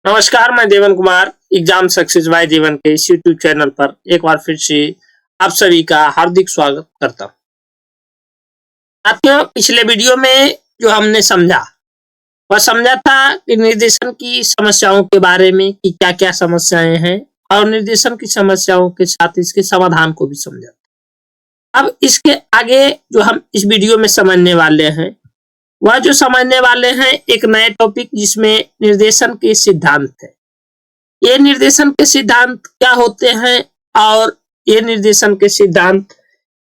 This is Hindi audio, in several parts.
नमस्कार, मैं देवन कुमार एग्जाम सक्सेस बाय देवन के इस यूट्यूब चैनल पर एक बार फिर से आप सभी का हार्दिक स्वागत करता हूं। साथियों, पिछले वीडियो में जो हमने समझा वह समझा था कि निर्देशन की समस्याओं के बारे में कि क्या-क्या समस्याएं हैं और निर्देशन की समस्याओं के साथ इसके समाधान को भी समझा। अब इसके आगे जो हम इस वीडियो में समझने वाले हैं वह जो समझने वाले हैं एक नए टॉपिक जिसमें निर्देशन के सिद्धांत है। ये निर्देशन के सिद्धांत क्या होते हैं और ये निर्देशन के सिद्धांत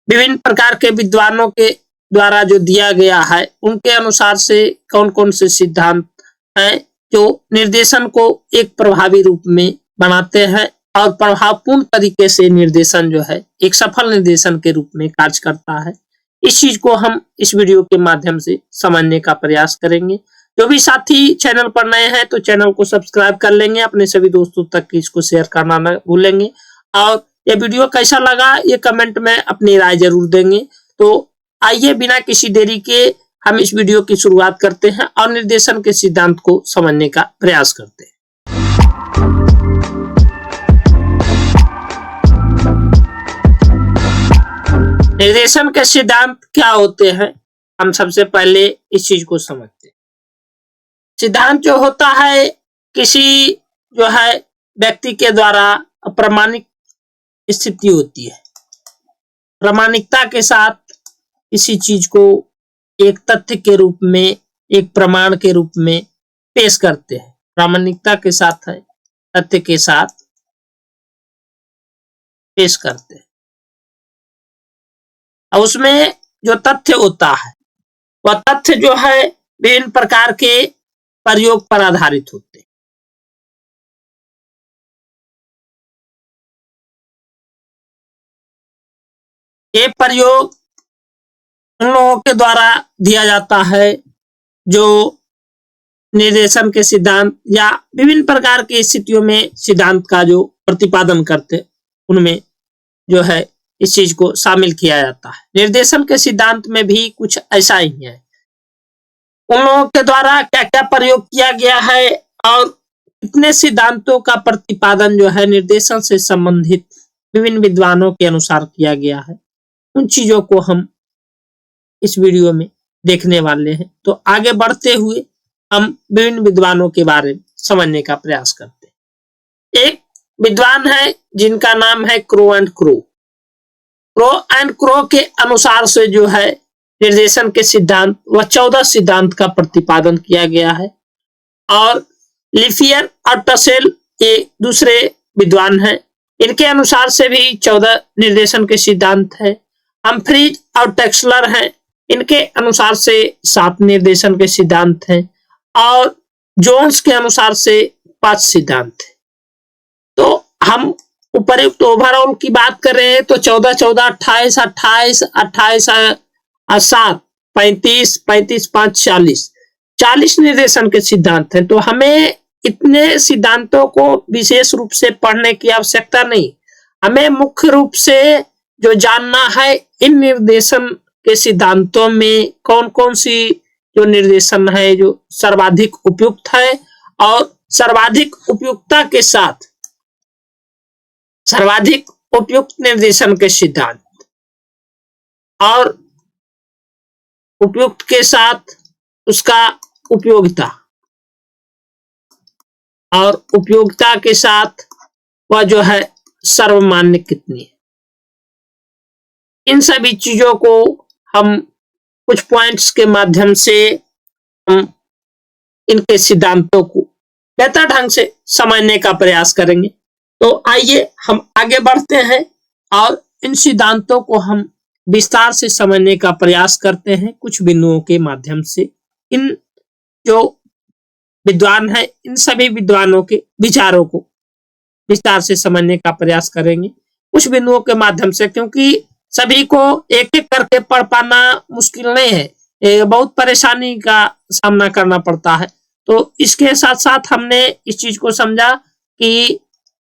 विभिन्न प्रकार के विद्वानों के द्वारा जो दिया गया है उनके अनुसार से कौन-कौन से सिद्धांत हैं जो निर्देशन को एक प्रभावी रूप में बनाते हैं और प्रभावपूर्ण तरीके से निर्देशन जो है एक सफल निर्देशन के रूप में कार्य करता है। इस चीज को हम इस वीडियो के माध्यम से समझने का प्रयास करेंगे। जो भी साथी चैनल पर नए हैं तो चैनल को सब्सक्राइब कर लेंगे, अपने सभी दोस्तों तक इसको शेयर करना न भूलेंगे और ये वीडियो कैसा लगा ये कमेंट में अपनी राय जरूर देंगे। तो आइए बिना किसी देरी के हम इस वीडियो की शुरुआत करते हैं और निर्देशन के सिद्धांत को समझने का प्रयास करते हैं। निर्देशन के सिद्धांत क्या होते हैं, हम सबसे पहले इस चीज को समझते हैं। सिद्धांत जो होता है किसी जो है व्यक्ति के द्वारा अप्रामाणिक स्थिति होती है। प्रामाणिकता के साथ किसी चीज को एक तथ्य के रूप में, एक प्रमाण के रूप में पेश करते हैं। प्रामाणिकता के साथ है, तथ्य के साथ पेश करते हैं। और उसमें जो तथ्य होता है वह तथ्य जो है विभिन्न प्रकार के प्रयोग पर आधारित होते हैं। ये प्रयोग उन लोगों के द्वारा दिया जाता है जो निर्देशन के सिद्धांत या विभिन्न प्रकार की स्थितियों में सिद्धांत का जो प्रतिपादन करते उनमें जो है इस चीज को शामिल किया जाता है। निर्देशन के सिद्धांत में भी कुछ ऐसा ही है। उन लोगों के द्वारा क्या-क्या प्रयोग किया गया है और कितने सिद्धांतों का प्रतिपादन जो है निर्देशन से संबंधित विभिन्न विद्वानों के अनुसार किया गया है, उन चीजों को हम इस वीडियो में देखने वाले हैं। तो आगे बढ़ते हुए हम विभिन्न विद्वानों के बारे में समझने का प्रयास करते हैं। एक विद्वान है जिनका नाम है crow and crow. Crow and crow के अनुसार से जो है निर्देशन के सिद्धांत वह 14 सिद्धांत का प्रतिपादन किया गया है और लिफियर और टसेल ये दूसरे विद्वान हैं। इनके अनुसार से भी 14 निर्देशन के सिद्धांत है। हम्फ्रीज और टेक्सलर हैं, इनके अनुसार से 7 निर्देशन के सिद्धांत हैं और जोन्स के अनुसार से 5 सिद्धांत है। तो हम उपयुक्त ओवरऑल की बात करें तो 14, 14, 28, 28, 28, 7, 35, 35, 5, 40, 40 निर्देशन के सिद्धांत हैं। तो हमें इतने सिद्धांतों को विशेष रूप से पढ़ने की आवश्यकता नहीं, हमें मुख्य रूप से जो जानना है इन निर्देशन के सिद्धांतों में कौन कौन सी जो निर्देशन है जो सर्वाधिक उपयुक्त है और सर्वाधिक उपयुक्तता के साथ सर्वाधिक उपयुक्त निर्देशन के सिद्धांत और उपयुक्त के साथ उसका उपयोगिता और उपयोगिता के साथ वह जो है सर्वमान्य कितनी है। इन सभी चीजों को हम कुछ पॉइंट्स के माध्यम से हम इनके सिद्धांतों को बेहतर ढंग से समझने का प्रयास करेंगे। तो आइए हम आगे बढ़ते हैं और इन सिद्धांतों को हम विस्तार से समझने का प्रयास करते हैं कुछ बिंदुओं के माध्यम से। इन जो विद्वान हैं इन सभी विद्वानों के विचारों को विस्तार से समझने का प्रयास करेंगे कुछ बिंदुओं के माध्यम से, क्योंकि सभी को एक एक करके पढ़ पाना मुश्किल नहीं है, बहुत परेशानी का सामना करना पड़ता है। तो इसके साथ साथ हमने इस चीज को समझा कि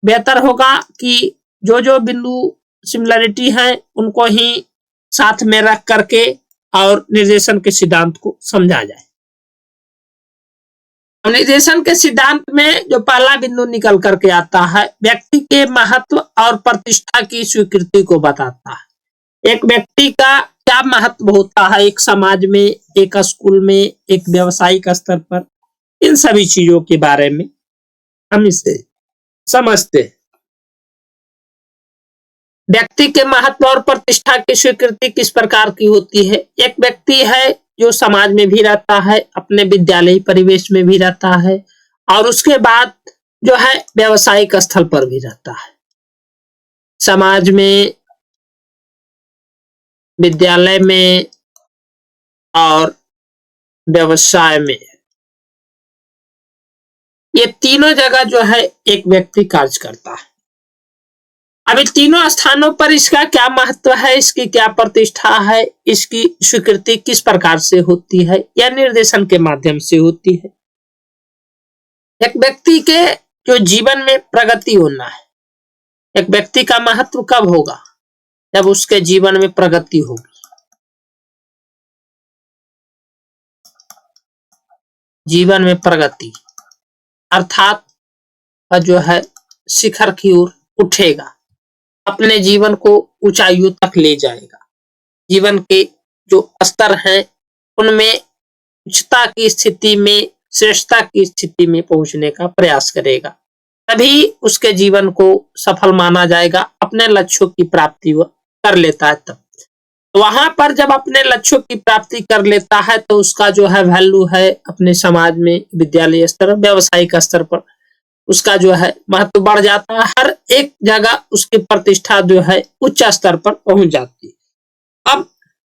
बेहतर होगा कि जो जो बिंदु सिमिलरिटी है उनको ही साथ में रख करके और निर्देशन के सिद्धांत को समझा जाए। अब निर्देशन के सिद्धांत में जो पहला बिंदु निकल करके आता है, व्यक्ति के महत्व और प्रतिष्ठा की स्वीकृति को बताता है। एक व्यक्ति का क्या महत्व होता है एक समाज में, एक स्कूल में, एक व्यावसायिक स्तर पर, इन सभी चीजों के बारे में हम इसे समझते हैं। व्यक्ति के महत्व और प्रतिष्ठा की स्वीकृति किस प्रकार की होती है? एक व्यक्ति है जो समाज में भी रहता है, अपने विद्यालयी परिवेश में भी रहता है, और उसके बाद जो है व्यावसायिक स्थल पर भी रहता है। समाज में, विद्यालय में और व्यवसाय में, ये तीनों जगह जो है एक व्यक्ति कार्य करता है। अब इन तीनों स्थानों पर इसका क्या महत्व है, इसकी क्या प्रतिष्ठा है, इसकी स्वीकृति किस प्रकार से होती है, या निर्देशन के माध्यम से होती है। एक व्यक्ति के जो जीवन में प्रगति होना है, एक व्यक्ति का महत्व कब होगा? जब उसके जीवन में प्रगति होगी। जीवन में प्रगति अर्थात जो है शिखर की ओर उठेगा, अपने जीवन को ऊंचाइयों तक ले जाएगा, जीवन के जो स्तर हैं उनमें उच्चता की स्थिति में, श्रेष्ठता की स्थिति में पहुंचने का प्रयास करेगा, तभी उसके जीवन को सफल माना जाएगा। अपने लक्ष्यों की प्राप्ति वह कर लेता है तब। वहां पर जब अपने लक्ष्यों की प्राप्ति कर लेता है तो उसका जो है वैल्यू है अपने समाज में, विद्यालय स्तर, व्यावसायिक स्तर पर उसका जो है महत्व बढ़ जाता है। हर एक जगह उसकी प्रतिष्ठा जो है उच्च स्तर पर पहुंच जाती है। अब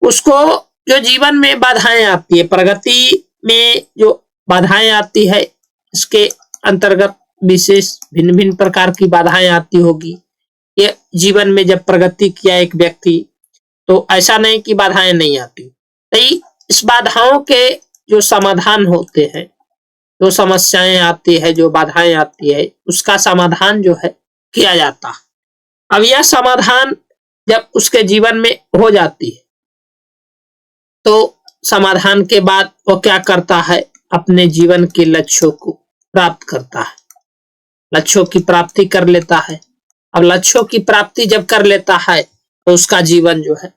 उसको जो जीवन में बाधाएं आती है, प्रगति में जो बाधाएं आती है, इसके अंतर्गत विशेष भिन्न भिन्न प्रकार की बाधाएं आती होगी। ये जीवन में जब प्रगति किया एक व्यक्ति, तो ऐसा नहीं कि बाधाएं नहीं आती। तो इस बाधाओं के जो समाधान होते हैं, जो समस्याएं आती है, जो बाधाएं आती है, उसका समाधान जो है किया जाता है। अब यह समाधान जब उसके जीवन में हो जाती है तो समाधान के बाद वो क्या करता है? अपने जीवन के लक्ष्यों को प्राप्त करता है, लक्ष्यों की प्राप्ति कर लेता है। अब लक्ष्यों की प्राप्ति जब कर लेता है तो उसका जीवन जो है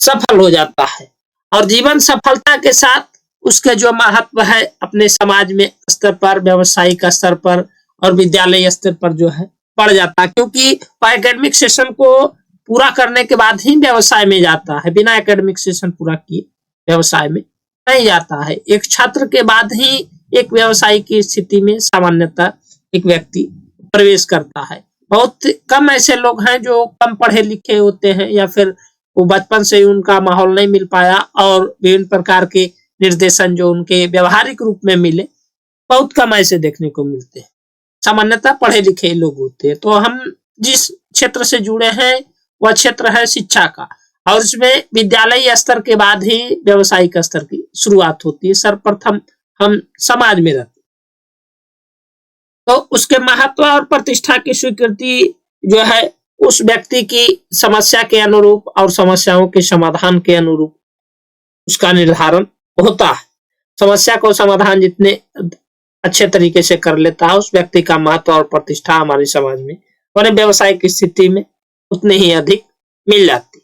सफल हो जाता है, और जीवन सफलता के साथ उसके जो महत्व है अपने समाज में स्तर पर, व्यावसायिक स्तर पर और विद्यालय स्तर पर जो है बढ़ जाता है, क्योंकि एकेडमिक सेशन को पूरा करने के बाद ही व्यवसाय में जाता है। बिना एकेडमिक सेशन पूरा किए व्यवसाय में नहीं जाता है। एक छात्र के बाद ही एक व्यवसाय की स्थिति में सामान्यतः एक व्यक्ति प्रवेश करता है। बहुत कम ऐसे लोग हैं जो कम पढ़े लिखे होते हैं, या फिर वो बचपन से ही उनका माहौल नहीं मिल पाया और विभिन्न प्रकार के निर्देशन जो उनके व्यवहारिक रूप में मिले, बहुत कम ऐसे देखने को मिलते हैं। सामान्यतः पढ़े लिखे लोग होते हैं। तो हम जिस क्षेत्र से जुड़े हैं वह क्षेत्र है शिक्षा का, और उसमें विद्यालय स्तर के बाद ही व्यवसायिक स्तर की शुरुआत होती है। सर्वप्रथम हम समाज में रहते, तो उसके महत्व और प्रतिष्ठा की स्वीकृति जो है उस व्यक्ति की समस्या के अनुरूप और समस्याओं के समाधान के अनुरूप उसका निर्धारण होता है। समस्या को समाधान जितने अच्छे तरीके से कर लेता है, उस व्यक्ति का महत्व और प्रतिष्ठा हमारे समाज में और व्यवसाय की स्थिति में उतनी ही अधिक मिल जाती।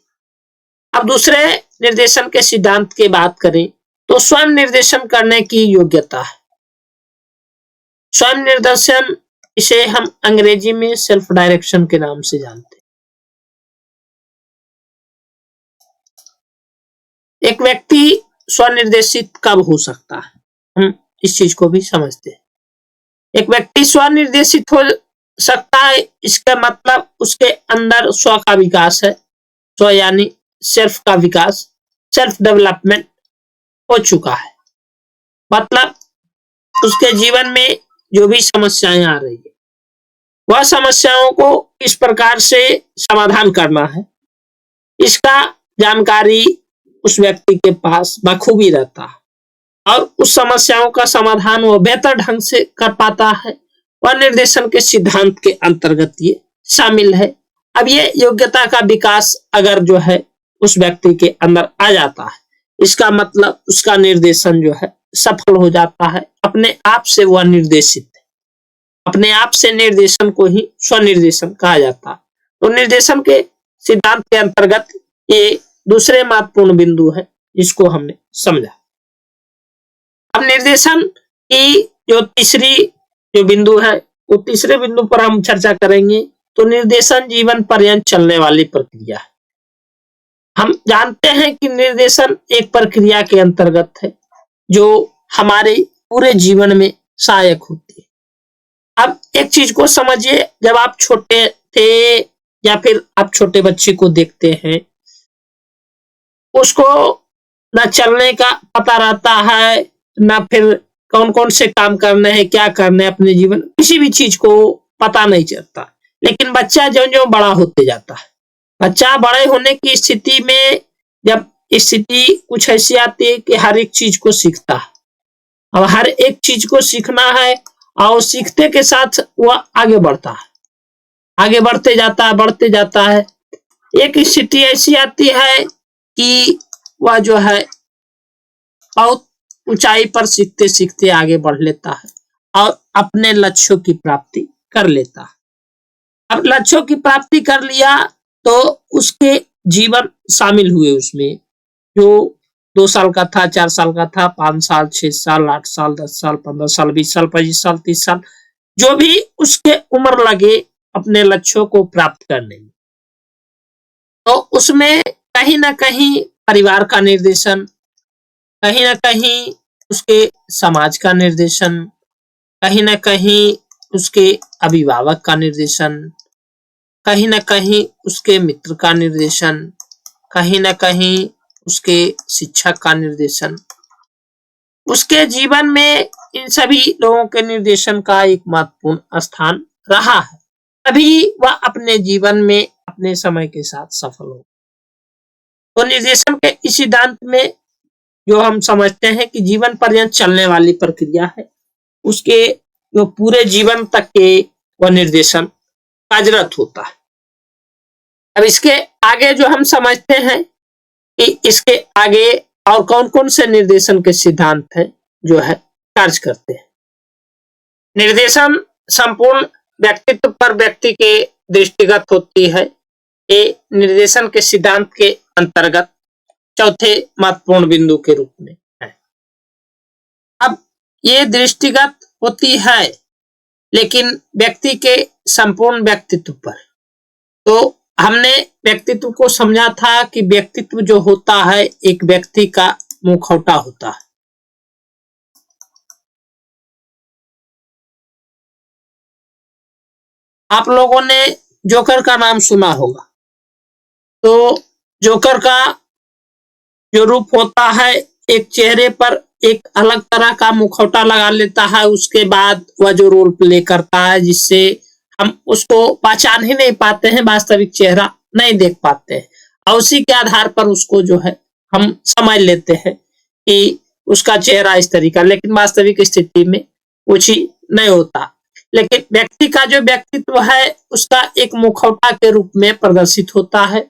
अब दूसरे निर्देशन के सिद्धांत की बात करें तो स्वयं निर्देशन करने की योग्यता है। स्वयं निर्देशन, इसे हम अंग्रेजी में सेल्फ डायरेक्शन के नाम से जानते हैं। एक व्यक्ति स्वनिर्देशित कब हो सकता है, हम इस चीज को भी समझते हैं। एक व्यक्ति स्वनिर्देशित हो सकता है, इसका मतलब उसके अंदर स्व का विकास है। स्व यानी सेल्फ का विकास, सेल्फ डेवलपमेंट हो चुका है। मतलब उसके जीवन में जो भी समस्याएं आ रही है, वह समस्याओं को किस प्रकार से समाधान करना है, इसका जानकारी उस व्यक्ति के पास बखूबी रहता है, और उस समस्याओं का समाधान वो बेहतर ढंग से कर पाता है। वह निर्देशन के सिद्धांत के अंतर्गत ये शामिल है। अब ये योग्यता का विकास अगर जो है उस व्यक्ति के अंदर आ जाता है, इसका मतलब उसका निर्देशन जो है सफल हो जाता है। अपने आप से वह निर्देशित है। अपने आप से निर्देशन को ही स्वनिर्देशन कहा जाता है। तो निर्देशन के सिद्धांत के अंतर्गत ये दूसरे महत्वपूर्ण बिंदु है जिसको हमने समझा। अब निर्देशन की जो तीसरी जो बिंदु है वो तीसरे बिंदु पर हम चर्चा करेंगे। तो निर्देशन जीवन पर्यंत चलने वाली प्रक्रिया है। हम जानते हैं कि निर्देशन एक प्रक्रिया के अंतर्गत है जो हमारे पूरे जीवन में सहायक होती है। अब एक चीज को समझिए, जब आप छोटे थे या फिर आप छोटे बच्चे को देखते हैं, उसको न चलने का पता रहता है, न फिर कौन कौन से काम करने हैं, क्या करने हैं अपने जीवन, किसी भी चीज को पता नहीं चलता। लेकिन बच्चा जो जो बड़ा होते जाता है, बच्चा बड़े होने की स्थिति में जब स्थिति कुछ ऐसी आती है कि हर एक चीज को सीखता है। अब हर एक चीज को सीखना है और सीखते के साथ वह आगे बढ़ता है, आगे बढ़ते जाता है। एक स्थिति ऐसी आती है कि वह जो है बहुत ऊंचाई पर सीखते सीखते आगे बढ़ लेता है और अपने लक्ष्यों की प्राप्ति कर लेता है। अब लक्ष्यों की प्राप्ति कर लिया तो उसके जीवन शामिल हुए उसमें, जो 2 साल का था, 4 साल का था, 5 साल, 6 साल, 8 साल, 10 साल, 15 साल, 20 साल, 25 साल, 30 साल, जो भी उसके उम्र लगे अपने लक्ष्यों को प्राप्त करने में, तो उसमें कहीं ना कहीं परिवार का निर्देशन, कहीं ना कहीं उसके समाज का निर्देशन, कहीं ना कहीं उसके अभिभावक का निर्देशन, कहीं ना कहीं उसके मित्र का निर्देशन, कहीं ना कहीं उसके शिक्षक का निर्देशन, उसके जीवन में इन सभी लोगों के निर्देशन का एक महत्वपूर्ण स्थान रहा है। तभी वह अपने जीवन में अपने समय के साथ सफल हो। तो निर्देशन के इस सिद्धांत में जो हम समझते हैं कि जीवन पर्यंत चलने वाली प्रक्रिया है, उसके जो पूरे जीवन तक के वह निर्देशन कार्यरत होता है। अब इसके आगे जो हम समझते हैं कि इसके आगे और कौन कौन से निर्देशन के सिद्धांत है जो है कार्य करते हैं। निर्देशन संपूर्ण व्यक्तित्व पर व्यक्ति के दृष्टिगत होती है। ये निर्देशन के सिद्धांत के अंतर्गत चौथे महत्वपूर्ण बिंदु के रूप में है। अब ये दृष्टिगत होती है लेकिन व्यक्ति के संपूर्ण व्यक्तित्व पर। तो हमने व्यक्तित्व को समझा था कि व्यक्तित्व जो होता है एक व्यक्ति का मुखौटा होता है। आप लोगों ने जोकर का नाम सुना होगा। तो जोकर का जो रूप होता है, एक चेहरे पर एक अलग तरह का मुखौटा लगा लेता है, उसके बाद वह जो रोल प्ले करता है जिससे हम उसको पहचान ही नहीं पाते हैं, वास्तविक चेहरा नहीं देख पाते हैं, और उसी के आधार पर उसको जो है हम समझ लेते हैं कि उसका चेहरा इस तरीका, लेकिन वास्तविक स्थिति में कुछ ही नहीं होता। लेकिन व्यक्ति का जो व्यक्तित्व है उसका एक मुखौटा के रूप में प्रदर्शित होता है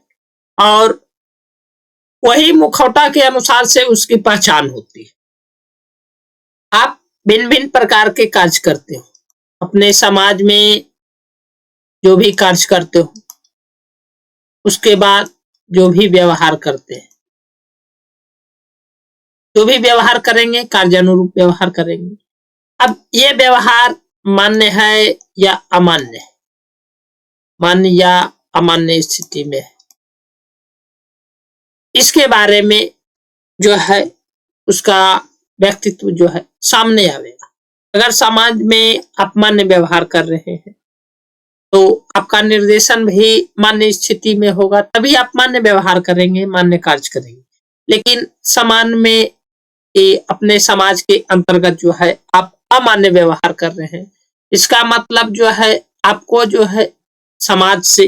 और वही मुखौटा के अनुसार से उसकी पहचान होती है। आप भिन्न भिन्न प्रकार के कार्य करते हो, अपने समाज में जो भी कार्य करते हो, उसके बाद जो भी व्यवहार करते हैं, जो भी व्यवहार करेंगे कार्यानुरूप व्यवहार करेंगे। अब ये व्यवहार मान्य है या अमान्य है, मान्य या अमान्य स्थिति में है, इसके बारे में जो है उसका व्यक्तित्व जो है सामने आवेगा। अगर समाज में आप मान्य व्यवहार कर रहे हैं तो आपका निर्देशन भी मान्य स्थिति में होगा, तभी आप मान्य व्यवहार करेंगे, मान्य कार्य करेंगे। लेकिन समान में अपने समाज के अंतर्गत जो है आप अमान्य व्यवहार कर रहे हैं, इसका मतलब जो है आपको जो है समाज से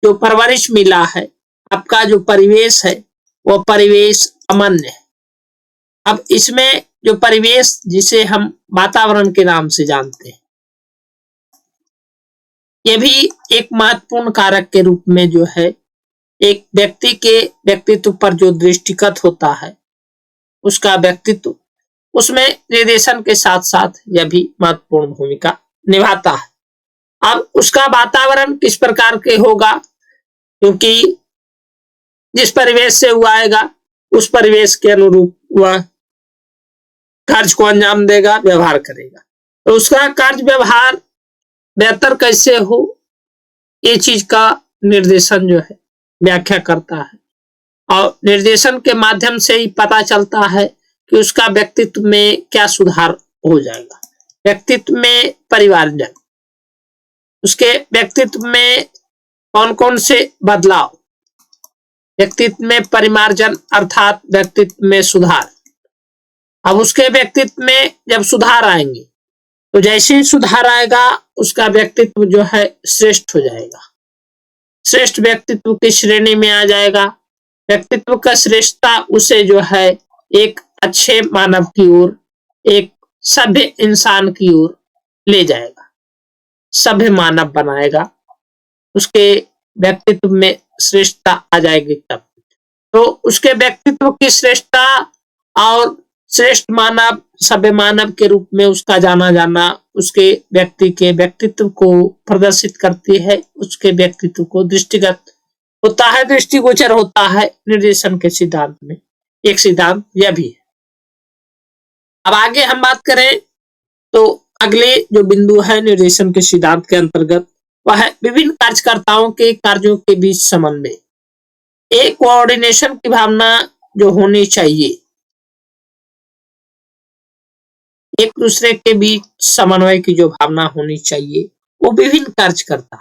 जो परवरिश मिला है, आपका जो परिवेश है वो परिवेश अमान्य है। अब इसमें जो परिवेश जिसे हम वातावरण के नाम से जानते हैं, ये भी एक महत्वपूर्ण कारक के रूप में जो है एक व्यक्ति के व्यक्तित्व पर जो दृष्टिगत होता है उसका व्यक्तित्व, उसमें निर्देशन के साथ साथ यह भी महत्वपूर्ण भूमिका निभाता है। अब उसका वातावरण किस प्रकार के होगा, क्योंकि जिस परिवेश से वो आएगा उस परिवेश के अनुरूप वह कार्य को अंजाम देगा, व्यवहार करेगा। तो उसका कार्य व्यवहार बेहतर कैसे हो, ये चीज का निर्देशन जो है व्याख्या करता है। और निर्देशन के माध्यम से ही पता चलता है कि उसका व्यक्तित्व में क्या सुधार हो जाएगा, व्यक्तित्व में परिवर्तन, उसके व्यक्तित्व में कौन कौन से बदलाव, व्यक्तित्व में परिमार्जन अर्थात व्यक्तित्व में सुधार। अब उसके व्यक्तित्व में जब सुधार आएंगे तो जैसे ही सुधार आएगा उसका व्यक्तित्व जो है श्रेष्ठ हो जाएगा, श्रेष्ठ व्यक्तित्व की श्रेणी में आ जाएगा। व्यक्तित्व का श्रेष्ठता उसे जो है एक अच्छे मानव की ओर, एक सभ्य इंसान की ओर ले जाएगा, सभ्य मानव बनाएगा, उसके व्यक्तित्व में श्रेष्ठता आ जाएगी तब। तो उसके व्यक्तित्व की श्रेष्ठता और श्रेष्ठ मानव, सभ्य मानव के रूप में उसका जाना जाना उसके व्यक्ति के व्यक्तित्व को प्रदर्शित करती है, उसके व्यक्तित्व को दृष्टिगत होता है, दृष्टिगोचर होता है निर्देशन के सिद्धांत में। एक सिद्धांत यह भी है। अब आगे हम बात करें तो अगले जो बिंदु है निर्देशन के सिद्धांत के अंतर्गत वह है विभिन्न कार्यकर्ताओं के कार्यों के बीच समन्वय। एक कोऑर्डिनेशन की भावना जो होनी चाहिए, एक दूसरे के बीच समन्वय की जो भावना होनी चाहिए, वो विभिन्न कार्यकर्ता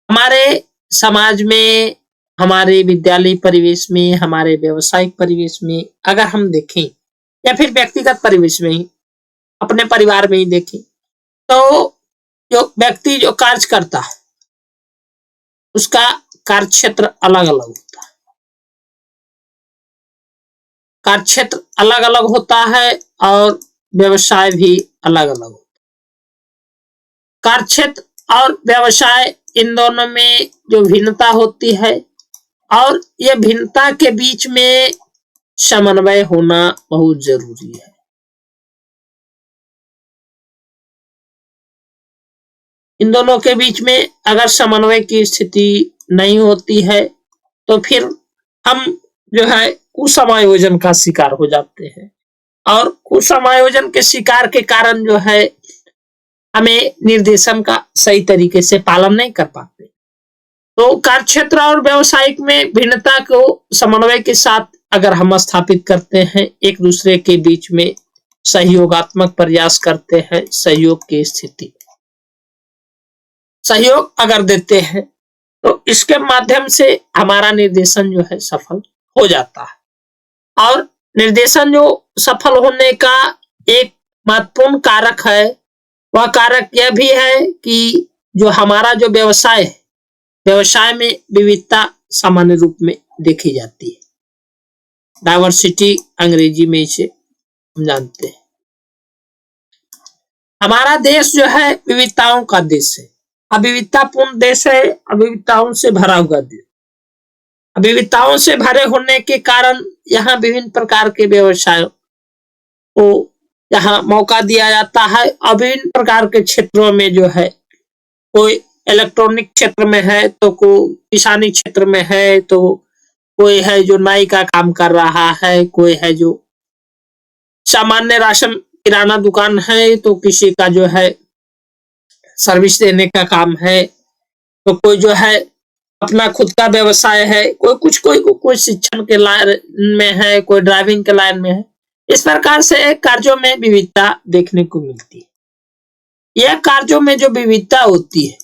हमारे समाज में, हमारे विद्यालय परिवेश में, हमारे व्यवसायिक परिवेश में अगर हम देखें या फिर व्यक्तिगत परिवेश में ही, अपने परिवार में ही देखें, तो जो व्यक्ति जो कार्य करता है उसका कार्य क्षेत्र अलग अलग होता है, कार्य क्षेत्र अलग अलग होता है और व्यवसाय भी अलग अलग होता है। कार्य क्षेत्र और व्यवसाय इन दोनों में जो भिन्नता होती है और ये भिन्नता के बीच में समन्वय होना बहुत जरूरी है। इन दोनों के बीच में अगर समन्वय की स्थिति नहीं होती है तो फिर हम जो है कुसमायोजन का शिकार हो जाते हैं और कुसमायोजन के शिकार के कारण जो है हमें निर्देशन का सही तरीके से पालन नहीं कर पाते। तो कार्यक्षेत्र और व्यवसायिक में भिन्नता को समन्वय के साथ अगर हम स्थापित करते हैं, एक दूसरे के बीच में सहयोगात्मक प्रयास करते हैं, सहयोग की स्थिति, सहयोग अगर देते हैं तो इसके माध्यम से हमारा निर्देशन जो है सफल हो जाता है। और निर्देशन जो सफल होने का एक महत्वपूर्ण कारक है, वह कारक यह भी है कि जो हमारा जो व्यवसाय है, व्यवसाय में विविधता सामान्य रूप में देखी जाती है। डाइवर्सिटी अंग्रेजी में इसे हम जानते हैं। हमारा देश जो है विविधताओं का देश है, अविविधतापूर्ण देश है, अविविधताओं से भरा हुआ देश। विविधताओं से भरे होने के कारण यहाँ विभिन्न प्रकार के व्यवसायों को यहाँ मौका दिया जाता है और विभिन्न प्रकार के क्षेत्रों में जो है, कोई इलेक्ट्रॉनिक क्षेत्र में है तो कोई किसानी क्षेत्र में है, तो कोई है जो नाई का काम कर रहा है, कोई है जो सामान्य राशन किराना दुकान है, तो किसी का जो है सर्विस देने का काम है, तो कोई जो है अपना खुद का व्यवसाय है, कोई शिक्षण के लाइन में है, कोई ड्राइविंग के लाइन में है। इस प्रकार से कार्यों में विविधता देखने को मिलती है। यह कार्यों में जो विविधता होती है,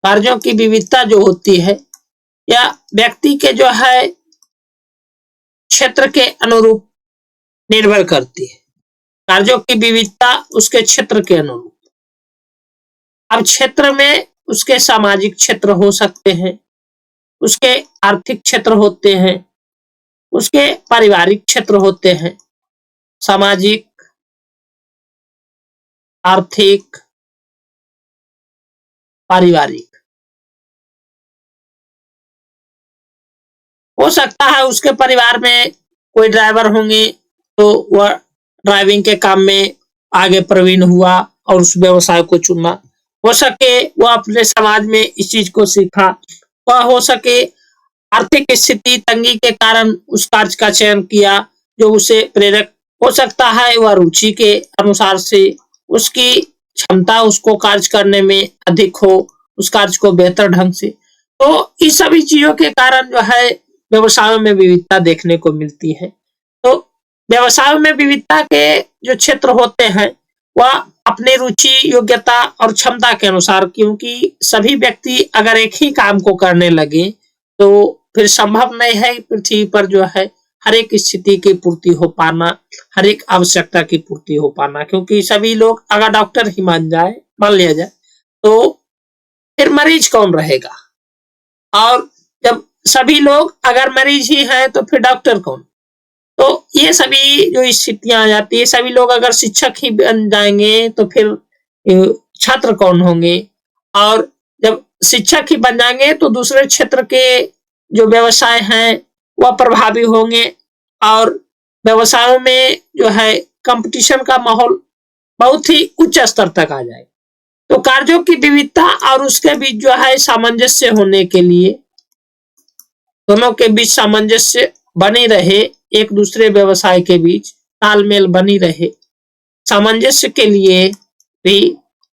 कार्यों की विविधता जो होती है, यह व्यक्ति के जो है क्षेत्र के अनुरूप निर्भर करती है। कार्यों की विविधता उसके क्षेत्र के अनुरूप। अब क्षेत्र में उसके सामाजिक क्षेत्र हो सकते हैं, उसके आर्थिक क्षेत्र होते हैं, उसके पारिवारिक क्षेत्र होते हैं। सामाजिक, आर्थिक, पारिवारिक। हो सकता है उसके परिवार में कोई ड्राइवर होंगे तो वह ड्राइविंग के काम में आगे प्रवीण हुआ और उस व्यवसाय को चुना। हो सके वह अपने समाज में इस चीज को सीखा, वह हो सके आर्थिक स्थिति तंगी के कारण उस कार्य का चयन किया जो उसे प्रेरक हो सकता है, वह रुचि के अनुसार से उसकी क्षमता उसको कार्य करने में अधिक हो, उस कार्य को बेहतर ढंग से। तो इस सभी चीजों के कारण जो है व्यवसायों में विविधता देखने को मिलती है। तो व्यवसायों में विविधता के जो क्षेत्र होते हैं वह अपनी रुचि, योग्यता और क्षमता के अनुसार, क्योंकि सभी व्यक्ति अगर एक ही काम को करने लगे तो फिर संभव नहीं है पृथ्वी पर जो है हर एक स्थिति की पूर्ति हो पाना, हर एक आवश्यकता की पूर्ति हो पाना। क्योंकि सभी लोग अगर डॉक्टर ही मान लिया जाए तो फिर मरीज कौन रहेगा, और जब सभी लोग अगर मरीज ही हैं तो फिर डॉक्टर कौन। तो ये सभी जो स्थितियां आ जाती है, सभी लोग अगर शिक्षक ही बन जाएंगे तो फिर छात्र कौन होंगे, और जब शिक्षक ही बन जाएंगे तो दूसरे क्षेत्र के जो व्यवसाय हैं वह प्रभावी होंगे, और व्यवसायों में जो है कंपटीशन का माहौल बहुत ही उच्च स्तर तक आ जाएगा। तो कार्यों की विविधता और उसके बीच जो है सामंजस्य होने के लिए, दोनों के बीच सामंजस्य बनी रहे, एक दूसरे व्यवसाय के बीच तालमेल बनी रहे, सामंजस्य के लिए भी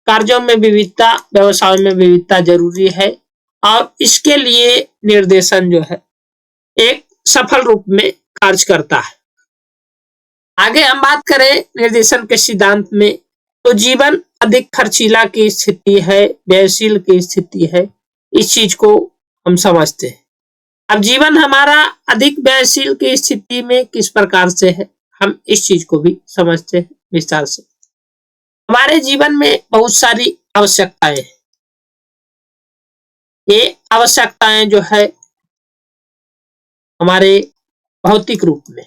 कार्यों में विविधता, व्यवसाय में विविधता जरूरी है, और इसके लिए निर्देशन जो है एक सफल रूप में कार्य करता है। आगे हम बात करें निर्देशन के सिद्धांत में, तो जीवन अधिक खर्चीला की स्थिति है, व्ययशील की स्थिति है, इस चीज को हम समझते हैं। अब जीवन हमारा अधिक व्ययशील की स्थिति में किस प्रकार से है, हम इस चीज को भी समझते हैं विस्तार से। हमारे जीवन में बहुत सारी आवश्यकताएं हैं। ये आवश्यकताएं जो है हमारे भौतिक रूप में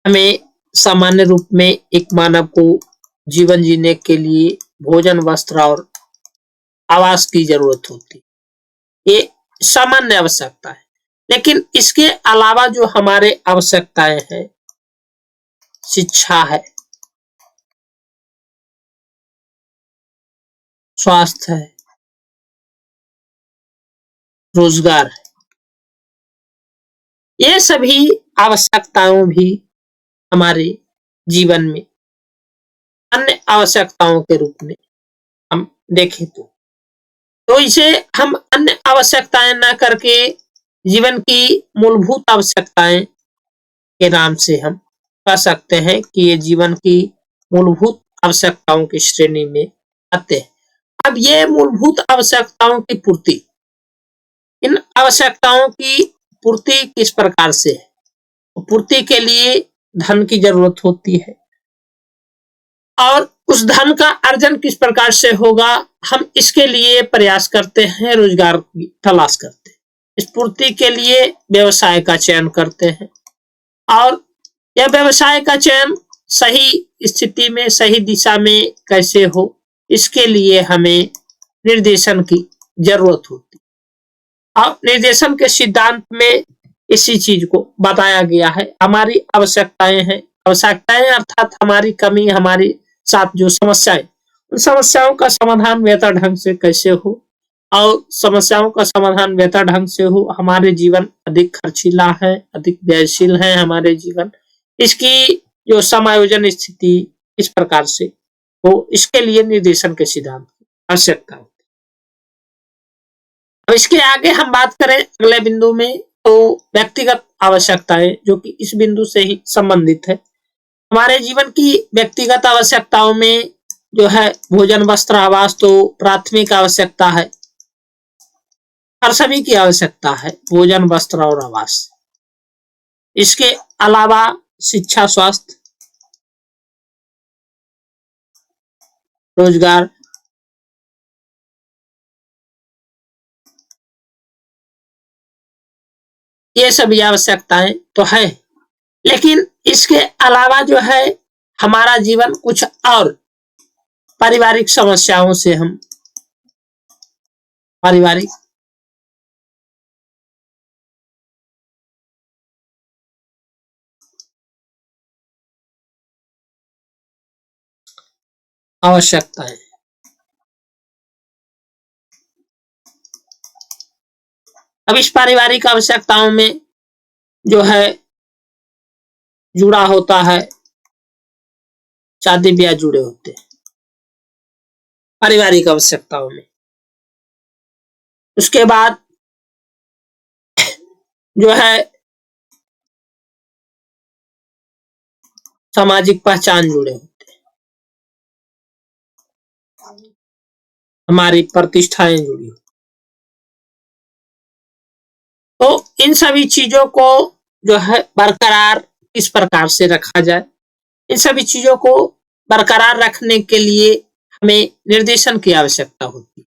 हमें सामान्य रूप में एक मानव को जीवन जीने के लिए भोजन, वस्त्र और आवास की जरूरत होती है। ये सामान्य आवश्यकता है। लेकिन इसके अलावा जो हमारे आवश्यकताएं हैं, शिक्षा है, स्वास्थ्य है, रोजगार है, ये सभी आवश्यकताओं भी हमारे जीवन में अन्य आवश्यकताओं के रूप में हम देखें तो इसे हम अन्य आवश्यकताएं ना करके जीवन की मूलभूत आवश्यकताएं के नाम से हम कह सकते हैं कि ये जीवन की मूलभूत आवश्यकताओं की श्रेणी में आते हैं। अब ये मूलभूत आवश्यकताओं की पूर्ति, इन आवश्यकताओं की पूर्ति किस प्रकार से है? पूर्ति के लिए धन की जरूरत होती है, और उस धन का अर्जन किस प्रकार से होगा, हम इसके लिए प्रयास करते हैं, रोजगार की तलाश करते हैं, इस पूर्ति के लिए व्यवसाय का चयन करते हैं, और यह व्यवसाय का चयन सही स्थिति में, सही दिशा में कैसे हो, इसके लिए हमें निर्देशन की जरूरत होती है। अब निर्देशन के सिद्धांत में इसी चीज को बताया गया है। हमारी आवश्यकताएं हैं, आवश्यकताएं अर्थात हमारी कमी, हमारी साथ जो समस्याएं, उन समस्याओं का समाधान बेहतर ढंग से कैसे हो, और समस्याओं का समाधान बेहतर ढंग से हो। हमारे जीवन अधिक खर्चीला है, अधिक व्ययशील है हमारे जीवन, इसकी जो समायोजन स्थिति इस प्रकार से हो, इसके लिए निर्देशन के सिद्धांत की आवश्यकता होती है। अब इसके आगे हम बात करें अगले बिंदु में, तो व्यक्तिगत आवश्यकताएं जो कि इस बिंदु से ही संबंधित है। हमारे जीवन की व्यक्तिगत आवश्यकताओं में जो है भोजन, वस्त्र, आवास तो प्राथमिक आवश्यकता है, हर सभी की आवश्यकता है भोजन, वस्त्र और आवास। इसके अलावा शिक्षा, स्वास्थ्य, रोजगार, ये सभी आवश्यकताएं तो है। लेकिन इसके अलावा जो है हमारा जीवन कुछ और पारिवारिक समस्याओं से हम पारिवारिक आवश्यकताएं। अब इस पारिवारिक आवश्यकताओं में जो है जुड़ा होता है, शादी ब्याह जुड़े होते हैं पारिवारिक आवश्यकताओं में। उसके बाद जो है सामाजिक पहचान जुड़े होते हैं, हमारी प्रतिष्ठाएं जुड़ी। तो इन सभी चीजों को जो है बरकरार किस प्रकार से रखा जाए, इन सभी चीजों को बरकरार रखने के लिए हमें निर्देशन की आवश्यकता होती है।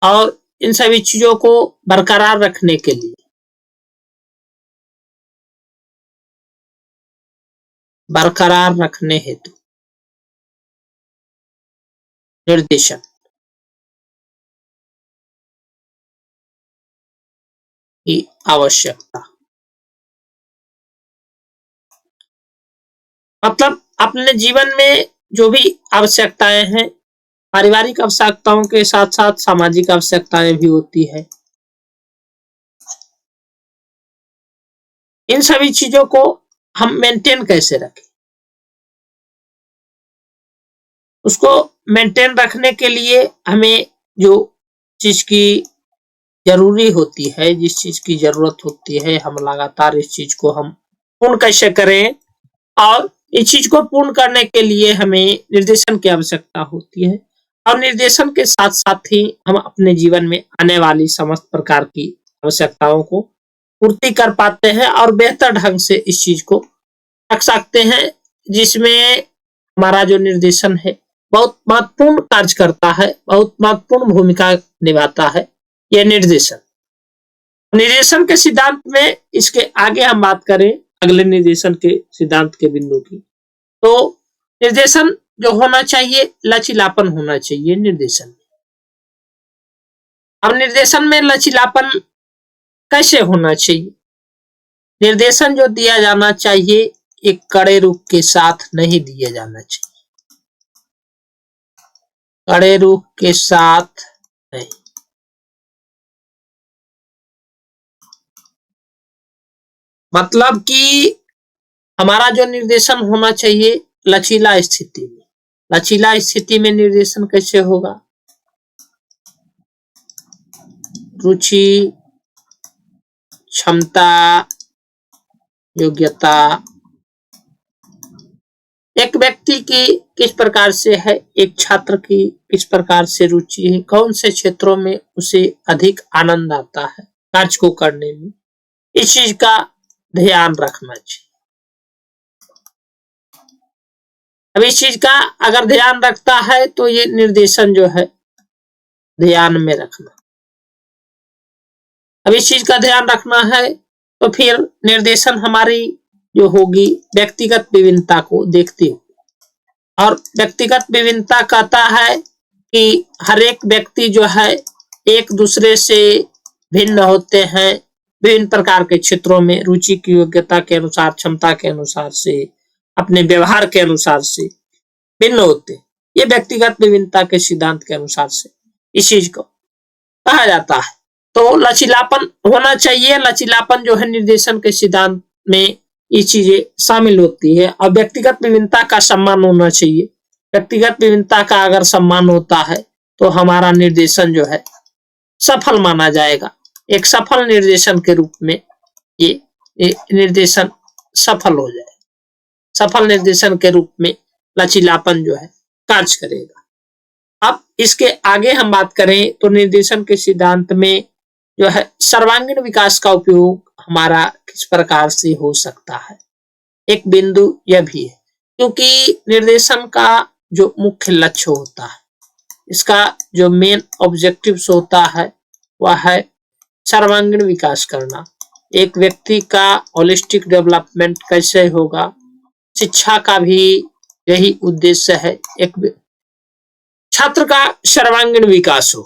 और इन सभी चीजों को बरकरार रखने के लिए बरकरार रखने हेतु निर्देशन की आवश्यकता। मतलब अपने जीवन में जो भी आवश्यकताएं हैं, पारिवारिक आवश्यकताओं के साथ साथ सामाजिक आवश्यकताएं भी होती है। इन सभी चीजों को हम मेंटेन कैसे रखें, उसको मेंटेन रखने के लिए हमें जो चीज की जरूरी होती है, जिस चीज की जरूरत होती है, हम लगातार इस चीज को हम पूर्ण कैसे करें, और इस चीज को पूर्ण करने के लिए हमें निर्देशन की आवश्यकता होती है। और निर्देशन के साथ साथ ही हम अपने जीवन में आने वाली समस्त प्रकार की आवश्यकताओं को पूर्ति कर पाते हैं और बेहतर ढंग से इस चीज को रख सकते हैं, जिसमें हमारा जो निर्देशन है बहुत महत्वपूर्ण कार्य करता है, बहुत महत्वपूर्ण भूमिका निभाता है यह निर्देशन। निर्देशन के सिद्धांत में इसके आगे हम बात करें अगले निर्देशन के सिद्धांत के बिंदु की, तो निर्देशन जो होना चाहिए, लचीलापन होना चाहिए निर्देशन में। अब निर्देशन में लचीलापन कैसे होना चाहिए? निर्देशन जो दिया जाना चाहिए एक कड़े रुख के साथ नहीं दिया जाना चाहिए, कड़े रुख के साथ नहीं। मतलब कि हमारा जो निर्देशन होना चाहिए लचीला स्थिति में। लचीला स्थिति में निर्देशन कैसे होगा? रुचि, क्षमता, योग्यता, एक व्यक्ति की किस प्रकार से है, एक छात्र की किस प्रकार से रुचि है, कौन से क्षेत्रों में उसे अधिक आनंद आता है कार्य को करने में, इस चीज का ध्यान रखना चाहिए। अब इस चीज का अगर ध्यान रखता है तो ये निर्देशन जो है ध्यान में रखना। अब इस चीज का ध्यान रखना है तो फिर निर्देशन हमारी जो होगी व्यक्तिगत विभिन्नता को देखती होगी। और व्यक्तिगत विभिन्नता कहता है कि हर एक व्यक्ति जो है एक दूसरे से भिन्न होते हैं, विभिन्न प्रकार के क्षेत्रों में रुचि की योग्यता के अनुसार, क्षमता के अनुसार से, अपने व्यवहार के अनुसार से भिन्न होते हैं। ये व्यक्तिगत विभिन्नता के सिद्धांत के अनुसार से इस चीज को कहा जाता है। तो लचीलापन होना चाहिए। लचीलापन जो है निर्देशन के सिद्धांत में ये चीजें शामिल होती है। और व्यक्तिगत विभिन्नता का सम्मान होना चाहिए। व्यक्तिगत विभिन्नता का अगर सम्मान होता है तो हमारा निर्देशन जो है सफल माना जाएगा। एक सफल निर्देशन के रूप में ये निर्देशन सफल हो जाए। सफल निर्देशन के रूप में लचीलापन जो है कार्य करेगा। अब इसके आगे हम बात करें तो निर्देशन के सिद्धांत में जो है सर्वांगीण विकास का उपयोग हमारा किस प्रकार से हो सकता है। एक बिंदु यह भी है क्योंकि निर्देशन का जो मुख्य लक्ष्य होता है, इसका जो मेन ऑब्जेक्टिव्स होता है वह है सर्वांगीण विकास करना। एक व्यक्ति का होलिस्टिक डेवलपमेंट कैसे होगा, शिक्षा का भी यही उद्देश्य है, एक छात्र का सर्वांगीण विकास हो।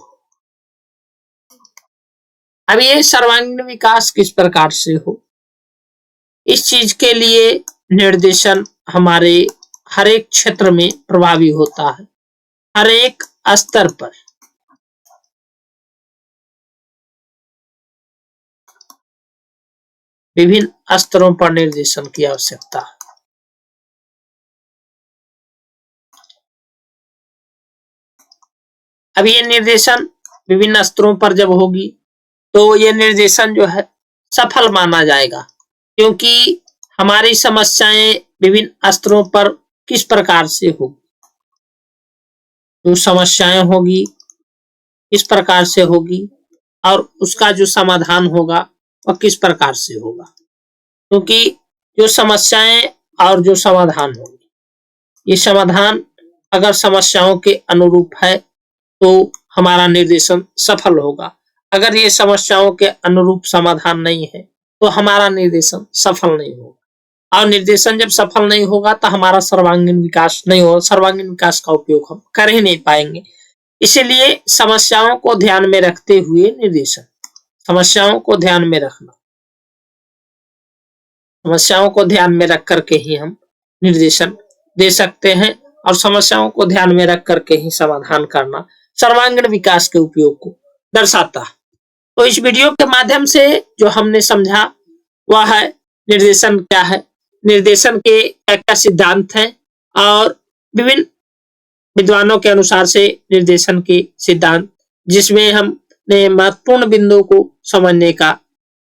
अब ये सर्वांगीण विकास किस प्रकार से हो, इस चीज के लिए निर्देशन हमारे हर एक क्षेत्र में प्रभावी होता है। हर एक स्तर पर विभिन्न स्तरों पर निर्देशन की आवश्यकता है। अब ये निर्देशन विभिन्न स्तरों पर जब होगी तो ये निर्देशन जो है सफल माना जाएगा, क्योंकि हमारी समस्याएं विभिन्न स्तरों पर किस प्रकार से होगी, जो समस्याएं होगी किस प्रकार से होगी और उसका जो समाधान होगा वह किस प्रकार से होगा, क्योंकि जो समस्याएं और जो समाधान होगी, ये समाधान अगर समस्याओं के अनुरूप है तो हमारा निर्देशन सफल होगा। अगर ये समस्याओं के अनुरूप समाधान नहीं है तो हमारा निर्देशन सफल नहीं होगा, और निर्देशन जब सफल नहीं होगा तो हमारा सर्वांगीण विकास नहीं होगा, सर्वांगीण विकास का उपयोग हम कर ही नहीं पाएंगे। इसीलिए समस्याओं को ध्यान में रखते हुए निर्देशन, समस्याओं को ध्यान में रखना, समस्याओं को ध्यान में रख करके ही हम निर्देशन दे सकते हैं, और समस्याओं को ध्यान में रख करके ही समाधान करना सर्वांगीण विकास के उपयोग को दर्शाता है। तो इस वीडियो के माध्यम से जो हमने समझा वह है निर्देशन क्या है, निर्देशन के क्या क्या सिद्धांत हैं, और विभिन्न विद्वानों के अनुसार से निर्देशन के सिद्धांत, जिसमें हमने महत्वपूर्ण बिंदुओं को समझने का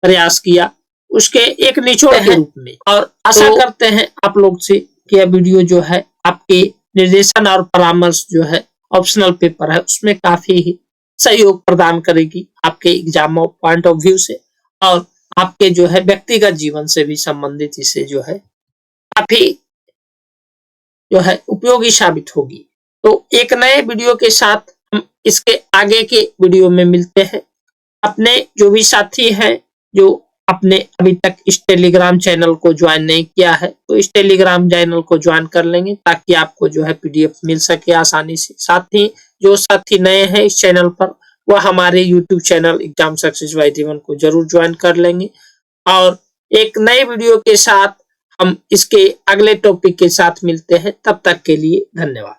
प्रयास किया उसके एक निचोड़ के रूप में। और आशा करते हैं आप लोग से कि यह वीडियो जो है आपके निर्देशन और परामर्श जो है ऑप्शनल पेपर है उसमें काफी ही सहयोग प्रदान करेगी, आपके एग्जाम पॉइंट ऑफ व्यू से और आपके जो है व्यक्तिगत जीवन से भी संबंधित इसे जो है काफी जो है उपयोगी साबित होगी। तो एक नए वीडियो के साथ हम इसके आगे के वीडियो में मिलते हैं। अपने जो भी साथी हैं जो अपने अभी तक इस टेलीग्राम चैनल को ज्वाइन नहीं किया है तो इस टेलीग्राम चैनल को ज्वाइन कर लेंगे, ताकि आपको जो है पीडीएफ मिल सके आसानी से। साथ ही जो साथी नए हैं इस चैनल पर वह हमारे YouTube channel exam success by Diwan को जरूर ज्वाइन कर लेंगे। और एक नए वीडियो के साथ हम इसके अगले टॉपिक के साथ मिलते हैं, तब तक के लिए धन्यवाद।